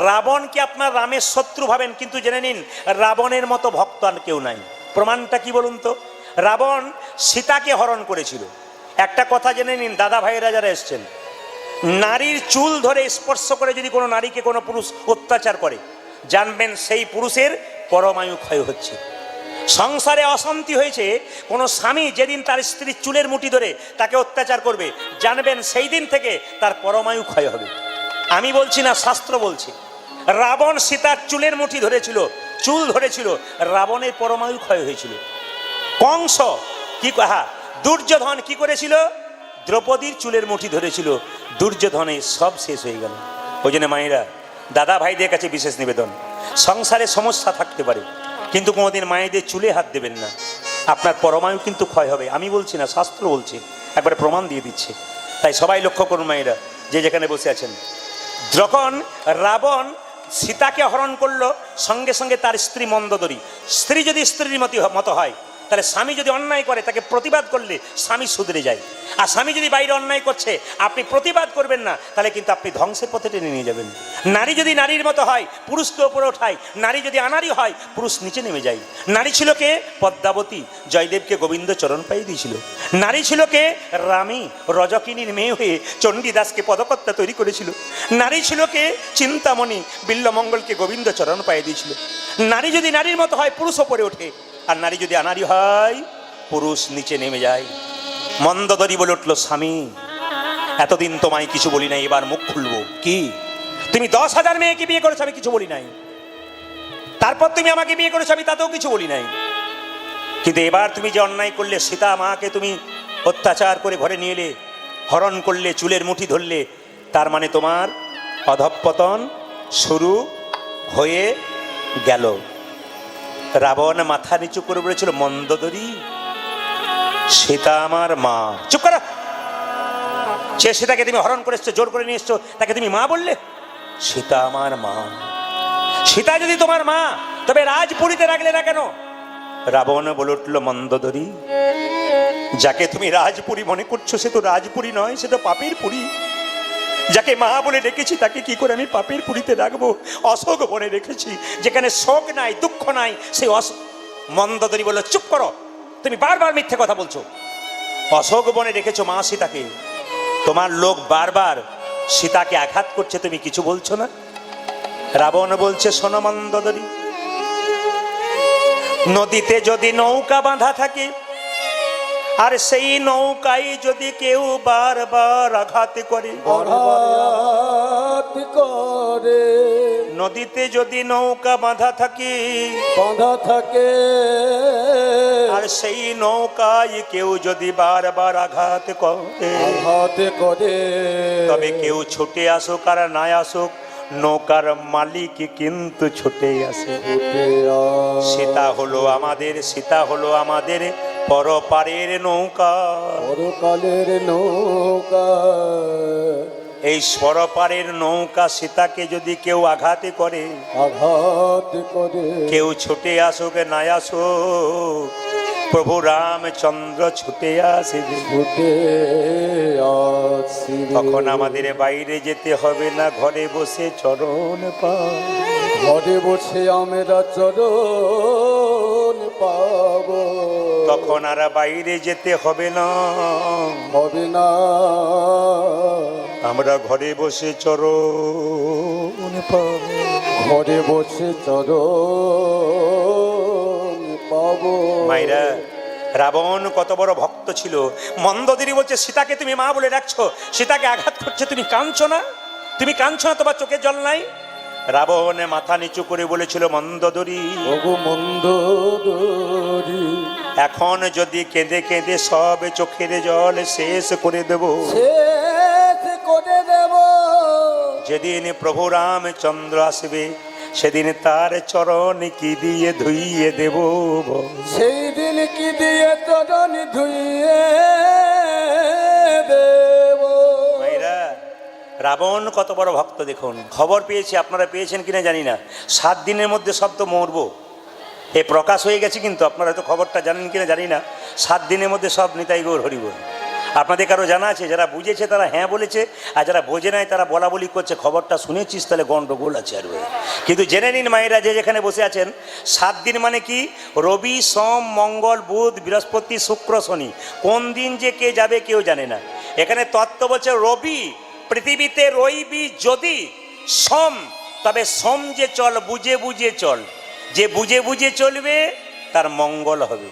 [SPEAKER 1] রাবণকে আপনার রামের শত্রু ভাবেন, কিন্তু জেনে নিন রাবণের মতো ভক্ত আর কেউ নাই। প্রমাণটা কি বলুন তো? রাবণ সীতাকে হরণ করেছিল। একটা কথা জেনে নিন দাদা ভাইয়েরা যারা এসছেন, নারীর চুল ধরে স্পর্শ করে যদি কোনো নারীকে কোনো পুরুষ অত্যাচার করে, জানবেন সেই পুরুষের পরমায়ু ক্ষয় হচ্ছে। সংসারে অশান্তি হয়েছে, কোনো স্বামী যেদিন তার স্ত্রীর চুলের মুঠি ধরে তাকে অত্যাচার করবে, জানবেন সেই দিন থেকে তার পরমায়ু ক্ষয় হবে। আমি বলছি না, শাস্ত্র বলছে। রাবণ সীতার চুলের মুঠি ধরেছিল, চুল ধরেছিল, রাবণের পরমায়ু ক্ষয় হয়েছিল। কংস কি, হ্যাঁ দুর্যোধন কি করেছিল? দ্রৌপদীর চুলের মুঠি ধরেছিল, দুর্যোধনে সব শেষ হয়ে গেল। ওই জন্য মায়েরা, দাদা ভাইদের কাছে বিশেষ নিবেদন, সংসারে সমস্যা থাকতে পারে কিন্তু কোনোদিন মায়েদের চুলে হাত দেবেন না, আপনার পরমায়ু কিন্তু ক্ষয় হবে। আমি বলছি না, শাস্ত্র বলছে, একবারে প্রমাণ দিয়ে দিচ্ছে। তাই সবাই লক্ষ্য করুন মায়েরা, যে যেখানে বসে আছেন। যখন রাবণ সীতাকে হরণ করলো, সঙ্গে সঙ্গে তার স্ত্রী মন্দোদরী, স্ত্রী যদি স্ত্রীর মতো হয়, তাহলে স্বামী যদি অন্যায় করে তাকে প্রতিবাদ করলে স্বামী শুধরে যায়। আর স্বামী যদি বাইরে অন্যায় করছে, আপনি প্রতিবাদ করবেন না, তাহলে কিন্তু আপনি ধ্বংসের পথে টেনে নিয়ে যাবেন। নারী যদি নারীর মতো হয়, পুরুষকে ওপরে ওঠায়। নারী যদি আনারী হয়, পুরুষ নিচে নেমে যায়। নারী ছিল কে? পদ্মাবতী, জয়দেবকে গোবিন্দ চরণ পাই দিয়েছিল। নারী ছিল কে? রামী, রজকিনীর মেয়ে হয়ে চণ্ডীদাসকে পদকর্তা তৈরি করেছিল। নারী ছিল কে? চিন্তামণি, বিল্লমঙ্গলকে গোবিন্দ চরণ পাই দিয়েছিল। নারী যদি নারীর মতো হয়, পুরুষ ওপরে ওঠে, আর নারী যদি আনারী হয়, পুরুষ নিচে নেমে যায়। মন্দোদরী বলে উঠল, স্বামী এতদিন তোমায় কিছু বলি নাই, এবার মুখ খুলবো। কি? তুমি 10,000 মেয়েকে বিয়ে করেছো, আমি কিছু বলি নাই। তারপর তুমি আমাকে বিয়ে করেছো, আমি তাতেও কিছু বলি নাই। কিন্তু এবার তুমি যে অন্যায় করলে, সীতা মাকে তুমি অত্যাচার করে ঘরে নিয়ে এলে, হরণ করলে, চুলের মুঠি ধরলে, তার মানে তোমার অধঃপতন শুরু হয়ে গেল। রাবণ মাথা নিচু করে বলেছিল, মন্দোদরী সীতা আমার মা। চুপ করো। সে সীতাকে তুমি হরণ করে এসছো, জোর করে নিয়ে এসছো, তাকে তুমি মা বললে? সীতা আমার মা। সীতা যদি তোমার মা, তবে রাজপুরীতে রাখলে না কেন? রাবণ বলে উঠল, মন্দোদরী যাকে তুমি রাজপুরী মনে করছো, সে তো রাজপুরী নয়, সে তো পাপের পুরী। যাকে মা বলে রেখেছি, তাকে কি করে আমি পাপের পুরীতে রাখবো? অশোক বনে রেখেছি, যেখানে শোক নাই, দুঃখ নাই, সেই মন্দোদরী বলল, চুপ করো, তুমি বারবার মিথ্যে কথা বলছো। অশোক বনে রেখেছো মা সীতাকে, তোমার লোক বারবার সীতাকে আঘাত করছে, তুমি কিছু বলছো না। রাবণ বলছে, শোনো মন্দোদরী, নদীতে যদি নৌকা বাঁধা থাকে, আর সেই নৌকায় যদি কেউ বারবার আঘাত করে, নদীতে যদি নৌকা বাঁধা থাকে, আর সেই নৌকায় কেউ যদি বারবার আঘাত করে, তবে কেউ ছুটে আসুক আর না আসুক, নৌকার মালিক কিন্তু ছুটে আসে। সীতা হলো আমাদের পরপারের নৌকা,
[SPEAKER 2] পরকালের নৌকা।
[SPEAKER 1] এই স্বরপারের নৌকা সীতাকে যদি কেউ আঘাত করে,
[SPEAKER 2] আঘাত করে,
[SPEAKER 1] কেউ ছুটে আসুক না আসুক, প্রভু রামচন্দ্র ছুটে আসবে।
[SPEAKER 2] ছুটে আসিবে।
[SPEAKER 1] তখন আমাদের বাইরে যেতে হবে না, ঘরে বসে চরণ পাব।
[SPEAKER 2] ঘরে বসে আমরা চরণ পাব।
[SPEAKER 1] তখন আর বাইরে যেতে হবে না,
[SPEAKER 2] হবে না,
[SPEAKER 1] আমরা ঘরে বসে চরণ পাব।
[SPEAKER 2] ঘরে বসে চরণ পাব।
[SPEAKER 1] মায়েরা, রাবণ কত বড় ভক্ত ছিল। মন্দোদরি বলছে, সীতাকে তুমি মা বলে ডাকছো, সীতাকে আঘাত করছে, তুমি কাঁদছো না? তুমি কাঁদছো না? তোমার চোখে জল নাই? রাবণ মাথা নিচু করে বলেছিল, মন্দোদরি,
[SPEAKER 2] ওগো মন্দোদরি,
[SPEAKER 1] এখন যদি কেঁদে কেঁদে সব চোখের জল শেষ করে দেব,
[SPEAKER 2] শেষ করে দেব,
[SPEAKER 1] যেদিন প্রভু রামচন্দ্র আসবে সেদিন তার চরণ কি দিয়ে ধুইয়ে দেব।
[SPEAKER 2] সেই দিন কি দিয়ে চরণ ধুইয়ে দেব।
[SPEAKER 1] মায়েরা, রাবণ কত বড় ভক্ত দেখুন। খবর পেয়েছি, আপনারা পেয়েছেন কিনা জানি না, 7 দিনের মধ্যে সব তো মরবো, এ প্রকাশ হয়ে গেছে, কিন্তু আপনারা তো খবরটা জানেন কিনা জানি না, 7 দিনের মধ্যে সব নিতাই গৌর হরিবল। আপনাদের কারো জানা আছে? যারা বুঝেছে তারা হ্যাঁ বলেছে, আর যারা বোঝে নাই তারা বলা বলি করছে, খবরটা শুনেছিস তাহলে গন্ডগোল আছে আর। কিন্তু জেনে নিন মায়েরা, যে যেখানে বসে আছেন, 7 দিন মানে কি? রবি, সোম, মঙ্গল, বুধ, বৃহস্পতি, শুক্র, শনি। কোন দিন যে কে যাবে কেউ জানে না। এখানে তত্ত্ব বলছে, রবি পৃথিবীতে রইবি যদি, সোম তবে সোম যে চল বুঝে বুঝে চল, যে বুঝে বুঝে চলবে তার মঙ্গল হবে।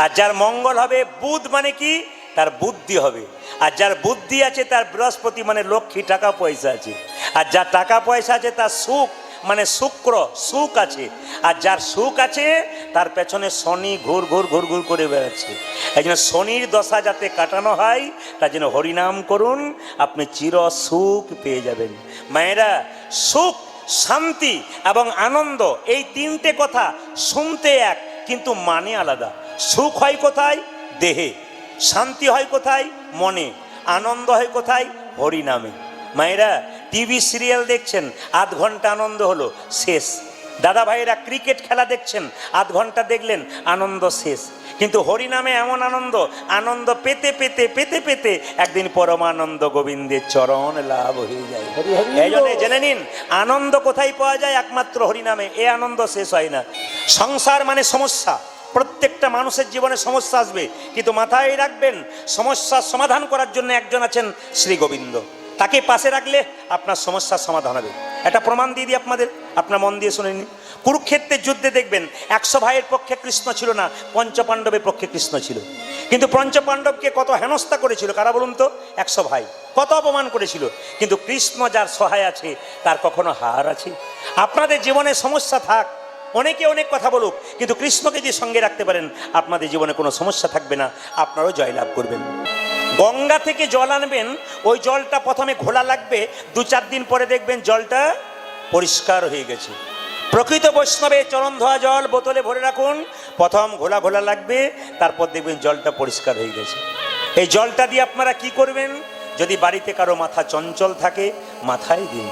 [SPEAKER 1] আর যার মঙ্গল হবে, বুধ মানে কি? তার বুদ্ধি হবে। আর যার বুদ্ধি আছে তার বৃহস্পতি মানে লক্ষ্মী, টাকা পয়সা আছে। আর যার টাকা পয়সা আছে তার সুখ মানে শুক্র, সুখ আছে। আর যার সুখ আছে তার পেছনে শনি ঘুর ঘুর ঘুর ঘুর করে বেড়াচ্ছে। এই জন্য শনির দশা যাতে কাটানো হয়, তার জন্য হরিনাম করুন, আপনি চির সুখ পেয়ে যাবেন। মায়েরা, সুখ, শান্তি এবং আনন্দ, এই 3টে কথা শুনতে এক, কিন্তু মানে আলাদা। সুখ হয় কোথায়? দেহে। শান্তি হয় কোথায়? মনে। আনন্দ হয় কোথায়? হরিনামে। মায়েরা, টিভি সিরিয়াল দেখছেন, আধ ঘন্টা আনন্দ হলো, শেষ। দাদা ভাইয়েরা ক্রিকেট খেলা দেখছেন, আধ ঘন্টা দেখলেন, আনন্দ শেষ। কিন্তু হরিনামে এমন আনন্দ, আনন্দ পেতে পেতে পেতে পেতে একদিন পরমানন্দ গোবিন্দের চরণ লাভ হয়ে যায়।
[SPEAKER 2] হরি হরি
[SPEAKER 1] এই জন্য জেনে নিন, আনন্দ কোথায় পাওয়া যায়? একমাত্র হরিনামে। এ আনন্দ শেষ হয় না। সংসার মানে সমস্যা, প্রত্যেকটা মানুষের জীবনে সমস্যা আসবে, কিন্তু মাথায় রাখবেন, সমস্যার সমাধান করার জন্য একজন আছেন, শ্রী গোবিন্দ। তাকে পাশে রাখলে আপনার সমস্যার সমাধান হবে। একটা প্রমাণ দিয়ে দিই আপনাদের, আপনার মন দিয়ে শুনে নিন। কুরুক্ষেত্রের যুদ্ধে দেখবেন 100 ভাইয়ের পক্ষে কৃষ্ণ ছিল না, পঞ্চপাণ্ডবের পক্ষে কৃষ্ণ ছিল। কিন্তু পঞ্চপাণ্ডবকে কত হেনস্থা করেছিল কারা বলুন তো? 100 ভাই কত অপমান করেছিল। কিন্তু কৃষ্ণ যার সহায় আছে তার কখনো হার আছে? আপনাদের জীবনে সমস্যা থাক, অনেকে অনেক কথা বলুক, কিন্তু কৃষ্ণকে যদি সঙ্গে রাখতে পারেন, আপনাদের জীবনে কোনো সমস্যা থাকবে না, আপনারাও জয়লাভ করবেন। গঙ্গা থেকে জল আনবেন, ওই জলটা প্রথমে ঘোলা লাগবে, 2-4 দিন পরে দেখবেন জলটা পরিষ্কার হয়ে গেছে। প্রকৃত বৈষ্ণবের চরণ ধোয়া জল বোতলে ভরে রাখুন, প্রথম ঘোলা ঘোলা লাগবে, তারপর দেখবেন জলটা পরিষ্কার হয়ে গেছে। এই জলটা দিয়ে আপনারা কি করবেন? যদি বাড়িতে কারো মাথা চঞ্চল থাকে, মাথায় দিন।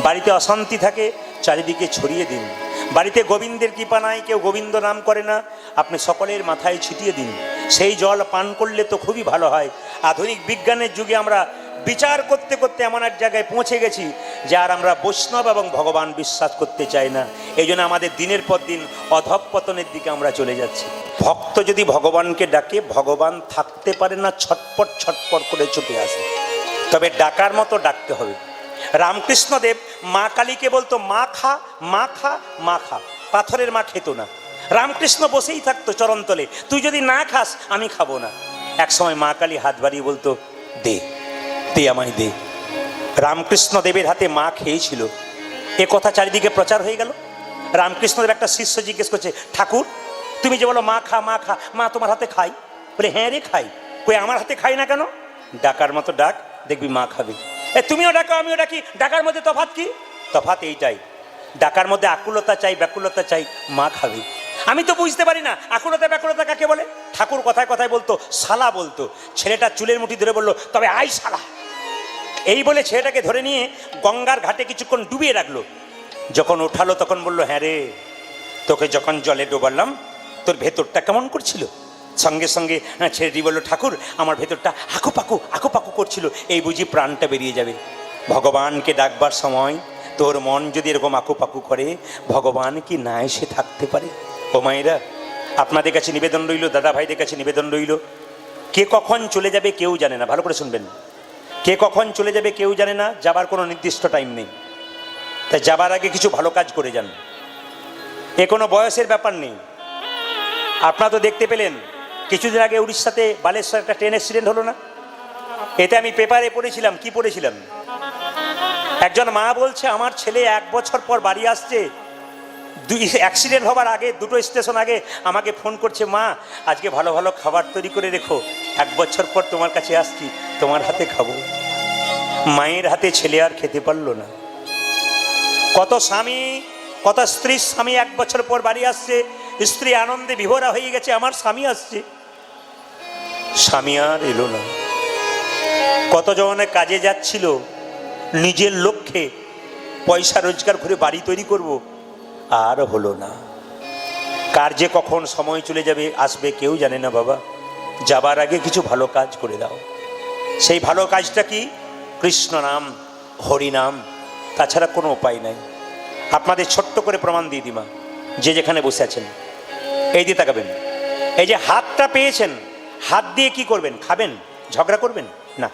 [SPEAKER 1] বাড়িতে অশান্তি থাকে, চারিদিকে ছড়িয়ে দিন। বাড়িতে গোবিন্দের কৃপা নাই, কেউ গোবিন্দ নাম করে না, আপনি সকলের মাথায় ছিটিয়ে দিন। সেই জল পান করলে তো খুবই ভালো হয়। আধুনিক বিজ্ঞানের যুগে আমরা বিচার করতে করতে এমন এক জায়গায় পৌঁছে গেছি যে আর আমরা বৈষ্ণব এবং ভগবান বিশ্বাস করতে চাই না। এই জন্য আমাদের দিনের পর দিন অধঃপতনের দিকে আমরা চলে যাচ্ছি। ভক্ত যদি ভগবানকে ডাকে, ভগবান থাকতে পারে না, ছটপট ছটপট করে ছুটে আসে। তবে ডাকার মতো ডাকতে হবে। রামকৃষ্ণদেব মা কালীকে বলতো, মা খা, মা খা, মা খা। পাথরের মা খেত না, রামকৃষ্ণ বসেই থাকতো চরণতলে, তুই যদি না খাস আমি খাবো না। এক সময় মা কালী হাত বাড়িয়ে বলতো, দে দে আমায় দে। রামকৃষ্ণ দেবের হাতে মা খেয়েছিল, এ কথা চারিদিকে প্রচার হয়ে গেল। রামকৃষ্ণদেব একটা শিষ্য জিজ্ঞেস করছে, ঠাকুর তুমি যে বলো মা খা, মা খা, মা তোমার হাতে খাই? বলে হ্যাঁ রে খাই। কই আমার হাতে খাই না কেন? ডাকার মতো ডাক, দেখবি মা খাবে। তুমিও ডাকো আমিও ডাকি, ডাকার মধ্যে তফাৎ কি? তফাৎ এইটাই, ডাকার মধ্যে আকুলতা চাই, ব্যাকুলতা চাই, মা খাবে। আমি তো বুঝতে পারি না আকুলতা ব্যাকুলতা কাকে বলে। ঠাকুর কথায় কথায় বলতো, শালা বলতো। ছেলেটা চুলের মুঠি ধরে বললো, তবে আই শালা। এই বলে ছেলেটাকে ধরে নিয়ে গঙ্গার ঘাটে কিছুক্ষণ ডুবিয়ে রাখলো। যখন ওঠালো তখন বলল, হ্যাঁ রে, তোকে যখন জলে ডোবালাম তোর ভেতরটা কেমন করছিল? সঙ্গে সঙ্গে ছেলেটি বলল, ঠাকুর আমার ভেতরটা আঁকুপাকু করছিল, এই বুঝি প্রাণটা বেরিয়ে যাবে। ভগবানকে ডাকবার সময় তোর মন যদি এরকম আঁকুপাকু করে, ভগবান কি না এসে থাকতে পারে? ও মায়েরা, আপনাদের কাছে নিবেদন রইল, দাদা ভাইদের কাছে নিবেদন রইল, কে কখন চলে যাবে কেউ জানে না। ভালো করে শুনবেন, কে কখন চলে যাবে কেউ জানে না, যাবার কোনো নির্দিষ্ট টাইম নেই। তাই যাবার আগে কিছু ভালো কাজ করে যান, এ কোনো বয়সের ব্যাপার নেই। আপনারা তো দেখতে পেলেন কিছুদিন আগে উড়িষ্যাতে বালেশ্বর একটা ট্রেন অ্যাক্সিডেন্ট হলো না? এতে আমি পেপারে পড়েছিলাম। কি পড়েছিলাম? একজন মা বলছে, আমার ছেলে 1 বছর পর বাড়ি আসছে, অ্যাক্সিডেন্ট হবার আগে 2টো স্টেশন আগে আমাকে ফোন করছে, মা আজকে ভালো ভালো খাবার তৈরি করে রেখো, 1 বছর পর তোমার কাছে আসছি, তোমার হাতে খাবো। মায়ের হাতে ছেলে আর খেতে পারলো না। কত স্বামী, কত স্ত্রীর স্বামী 1 বছর পর বাড়ি আসছে, স্ত্রী আনন্দে বিভোরা হয়ে গেছে, আমার স্বামী আসছে, স্বামী আর এলো না। কতজনে কাজে যাচ্ছিল নিজের লক্ষ্যে, পয়সা রোজগার করে বাড়ি তৈরি করব, আর হলো না। কার যে কখন সময় চলে যাবে আসবে কেউ জানে না বাবা। যাবার আগে কিছু ভালো কাজ করে দাও। সেই ভালো কাজটা কি? কৃষ্ণ নাম, হরি নাম, তাছাড়া কোনো উপায় নাই। আপনাদের ছোট্ট করে প্রমাণ দিয়ে দিমা, যে যেখানে বসে আছেন এই দিয়ে তাকাবেন। এই যে হাতটা পেয়েছেন, হাত দিয়ে কি করবেন? খাবেন? ঝগড়া করবেন? না।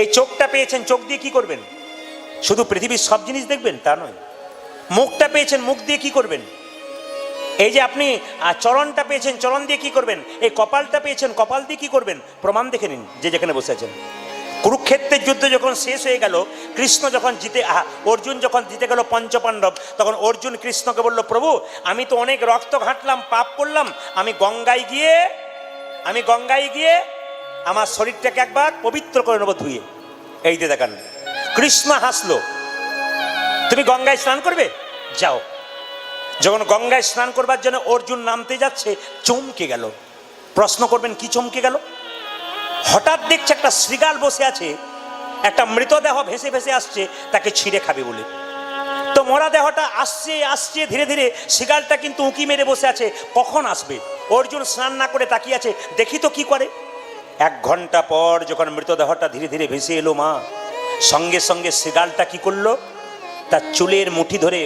[SPEAKER 1] এই চোখটা পেয়েছেন, চোখ দিয়ে কি করবেন? শুধু পৃথিবীর সব জিনিস দেখবেন তা নয়। মুখটা পেয়েছেন, মুখ দিয়ে কি করবেন? এই যে আপনি চরণটা পেয়েছেন, চরণ দিয়ে কি করবেন? এই কপালটা পেয়েছেন, কপাল দিয়ে কি করবেন? প্রমাণ দেখে নিন যে যেখানে বসে আছেন। কুরুক্ষেত্রের যুদ্ধ যখন শেষ হয়ে গেল, কৃষ্ণ যখন অর্জুন যখন জিতে গেল পঞ্চপাণ্ডব, তখন অর্জুন কৃষ্ণকে বলল, প্রভু আমি তো অনেক রক্ত ঘাঁটলাম, পাপ করলাম, আমি গঙ্গায় গিয়ে আমার শরীরটাকে একবার পবিত্র করে নেবো ধুয়ে। এই যে দেখান, কৃষ্ণ হাসলো, তুমি গঙ্গায় স্নান করবে, যাও। যখন গঙ্গায় স্নান করবার জন্য অর্জুন নামতে যাচ্ছে, চমকে গেল। প্রশ্ন করবেন কি চমকে গেল? হঠাৎ দেখছে একটা শৃগাল বসে আছে, একটা মৃতদেহ ভেসে ভেসে আসছে, তাকে ছিঁড়ে খাবে বলে। তো মরা দেহটা আসছে ধীরে ধীরে, শৃগালটা কিন্তু উঁকি মেরে বসে আছে, কখন আসবে? অর্জুন স্নান না করে তাকিয়ে আছে, দেখি তো কি করে। 1 ঘন্টা পর যখন মৃতদেহটা ধীরে ধীরে ভেসে এলো মা, সঙ্গে সঙ্গে শৃগালটা কি করলো? তার চুলের মুঠি ধরে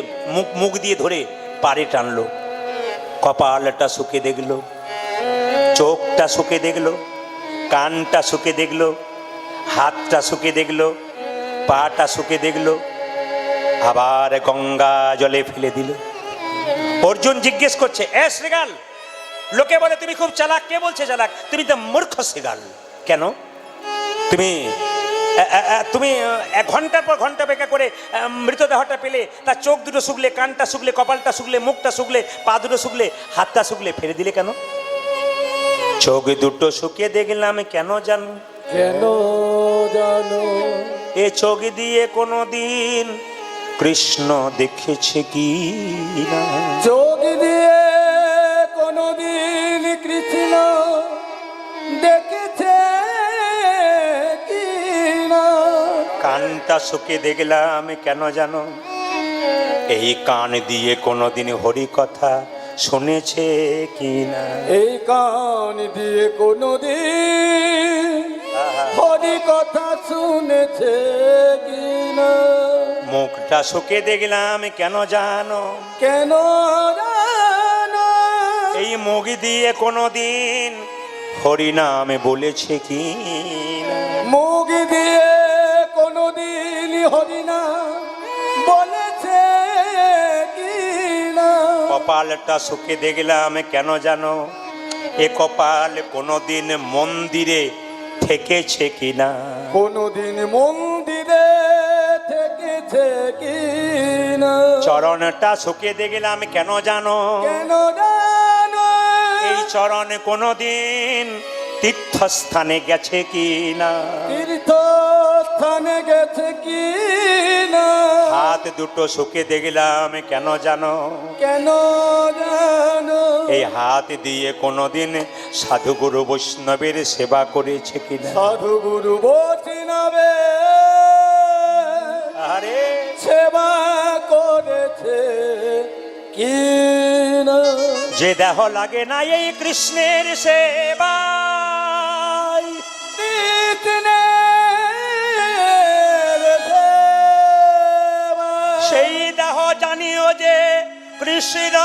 [SPEAKER 1] মুখ দিয়ে ধরে পাড়ে টানলো। কপালটা শুকে দেখলো, চোখটা শুকে দেখলো, কানটা শুকে দেখলো, হাতটা শুকে দেখলো, পাটা শুকে দেখলো, আবার গঙ্গা জলে ফেলে দিল। অর্জুন জিজ্ঞেস করছে, এ শৃগাল, লোকে বলে তুমি খুব চালাক, কে বলছে চালাক? তুমি তো মূর্খ শৃগাল। কেন? তুমি 1 ঘন্টার পর ঘন্টা অপেক্ষা করে মৃতদেহটা পেলে, তার চোখ দুটো শুকলে, কানটা শুকলে, কপালটা শুকলে, মুখটা শুকলে, পা দুটো শুকলে, হাতটা শুকলে ফেলে দিলে কেন? চোখ দুটো শুকিয়ে দেখলাম কেন জানো?
[SPEAKER 2] কেন জানো?
[SPEAKER 1] এ চোখ দিয়ে কোনোদিন কৃষ্ণ দেখেছে কি না?
[SPEAKER 2] চোখ দিয়ে কোনদিন কৃষ্ণ দেখেছে কি না?
[SPEAKER 1] কানটা শুকে দেখলাম কেন জানো? এই কান দিয়ে কোনোদিন হরি কথা শুনেছে কি না?
[SPEAKER 2] এই কান দিয়ে কোনদিন হরি কথা শুনেছে কি না?
[SPEAKER 1] মুখটা শুকে দেখলাম কেন জানো?
[SPEAKER 2] কেন জানো?
[SPEAKER 1] এই মুখ দিয়ে কোনোদিন হরি নামে বলেছে কি না?
[SPEAKER 2] মুখ দিয়ে কোনদিন হরি না বলেছে কি না?
[SPEAKER 1] কপালটা শুকে দেখলাম কেন জানো? এ কপাল কোনোদিন মন্দিরে থেকেছে কিনা?
[SPEAKER 2] কোনদিন মন্দিরে থেকেছে কি না?
[SPEAKER 1] চরণটা শুকে দেখলাম কেন জানো?
[SPEAKER 2] কেন জানো?
[SPEAKER 1] এই চরণ কোনোদিন তীর্থস্থানে গেছে কিনা?
[SPEAKER 2] তীর্থস্থানে গেছে কি না?
[SPEAKER 1] হাত দুটো শুকে দেখলাম কেন জানো?
[SPEAKER 2] কেন জানো?
[SPEAKER 1] এই হাত দিয়ে কোনোদিন সাধুগুরু বৈষ্ণবের সেবা করেছে কিনা?
[SPEAKER 2] সাধু গুরু বৈষ্ণবের
[SPEAKER 1] রাধারে
[SPEAKER 2] সেবা করেছে কি না।
[SPEAKER 1] যে দেহ লাগে না এই কৃষ্ণের সেবা,
[SPEAKER 2] কৃষ্ণের সেবা।
[SPEAKER 1] সেই দেহ জানিও যে কৃষ্ণ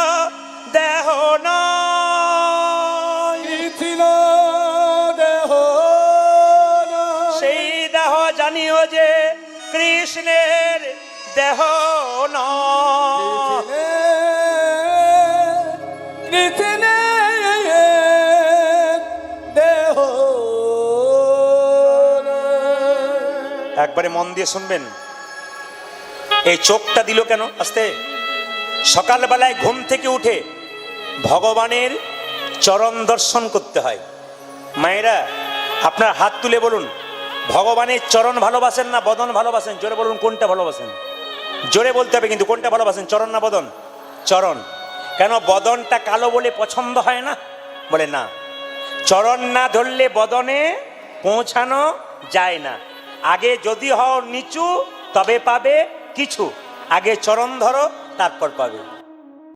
[SPEAKER 1] দেহ নয়।
[SPEAKER 2] কৃষ্ণ দেহ নয়।
[SPEAKER 1] সেই দেহ জানিও যে কৃষ্ণের দেহ নয়।
[SPEAKER 2] কৃষ্ণের দেহ নয়।
[SPEAKER 1] একবারে মন দিয়ে শুনবেন। এই চোখটা দিল কেন আস্তে? সকালবেলায় ঘুম থেকে উঠে ভগবানের চরণ দর্শন করতে হয়। মায়েরা আপনার হাত তুলে বলুন, ভগবানের চরণ ভালোবাসেন না বদন ভালোবাসেন? জোরে বলুন, কোনটা ভালোবাসেন? জোরে বলতে হবে কিন্তু, কোনটা ভালোবাসেন, চরণ না বদন? চরণ। কেন বদনটা কালো বলে পছন্দ হয় না? বলে না, চরণ না ধরলে বদনে পৌঁছানো যায় না। আগে যদি হও নিচু তবে পাবে কিছু, আগে চরণ ধরো তারপর পাবে।